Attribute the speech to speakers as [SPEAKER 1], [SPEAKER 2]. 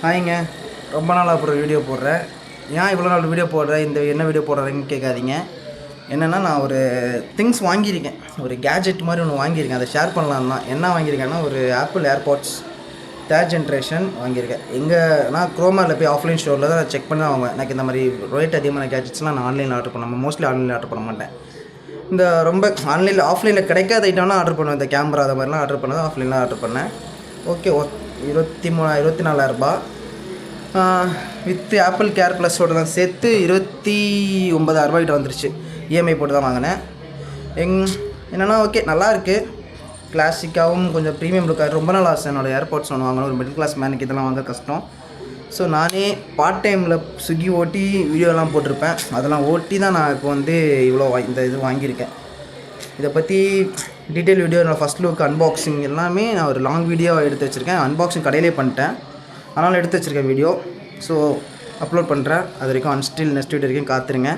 [SPEAKER 1] ஹாய்ங்க. ரொம்ப நாள் அப்புறம் வீடியோ போடுறேன். ஏன் இவ்வளோ நாள் வீடியோ போடுறேன், இந்த என்ன வீடியோ போடுறேன்னு கேட்காதீங்க. என்னென்னா நான் ஒரு திங்ஸ் வாங்கியிருக்கேன், ஒரு கேஜெட் மாதிரி ஒன்று வாங்கியிருக்கேன். அதை ஷேர் பண்ணலாம் தான். என்ன வாங்கியிருக்கேன்னா ஒரு ஆப்பிள் ஏர்பாட்ஸ் 3rd ஜென்ரேஷன் வாங்கியிருக்கேன். நான் குரோமாவில் போய் ஆஃப்லைன் ஸ்டோரில் தான் செக் பண்ணி தான் வாங்குவேன். எனக்கு இந்த மாதிரி ரேட் அதிகமான கேஜெட்ஸ்லாம் நான் ஆன்லைனில் ஆர்டர் பண்ண மோஸ்ட்லி ஆன்லைனில் ஆர்டர் பண்ண மாட்டேன். இந்த ரொம்ப ஆஃப்லைனில் கிடைக்காத ஐட்டம்னா ஆர்டர் பண்ணுவேன். இந்த கேமரா அது மாதிரிலாம் ஆர்டர் பண்ணதான் ஆஃப்லைனில் ஆர்டர் பண்ணேன். ஓகே, 24,000 வித் ஆப்பிள் கேர் ப்ளஸோட தான் சேர்த்து 29,000 கிட்ட வந்துருச்சு. இஎம்ஐ போட்டு தான் வாங்கினேன். என்னென்னா ஓகே, நல்லாயிருக்கு. கிளாசிக்காகவும் கொஞ்சம் ப்ரீமியம் லுக்காக. ரொம்ப நாள் ஆசை என்னோடய ஏர்பாட்ஸ் ஒன்று வாங்கணும். ஒரு மிடில் கிளாஸ் மேனுக்கு இதெல்லாம் வாங்க கஷ்டம். ஸோ நானே பார்ட் டைமில் ஸ்விக்கி ஓட்டி வீடியோலாம் போட்டிருப்பேன். அதெல்லாம் ஓட்டி தான் நான் இப்போ இவ்வளோ இந்த இது வாங்கியிருக்கேன். இதை பற்றி டீட்டெயில் வீடியோ, நான் ஃபஸ்ட் லுக், அன்பாக்சிங் எல்லாமே நான் ஒரு லாங் வீடியோ எடுத்து வச்சுருக்கேன். அன்பாக்சிங் கடையிலே பண்ணிட்டேன், அதனால் எடுத்து வச்சுருக்கேன் வீடியோ. ஸோ அப்லோட் பண்ணுறேன். அது வரைக்கும் நெக்ஸ்ட் வீடியோ வரைக்கும் காத்துருங்க.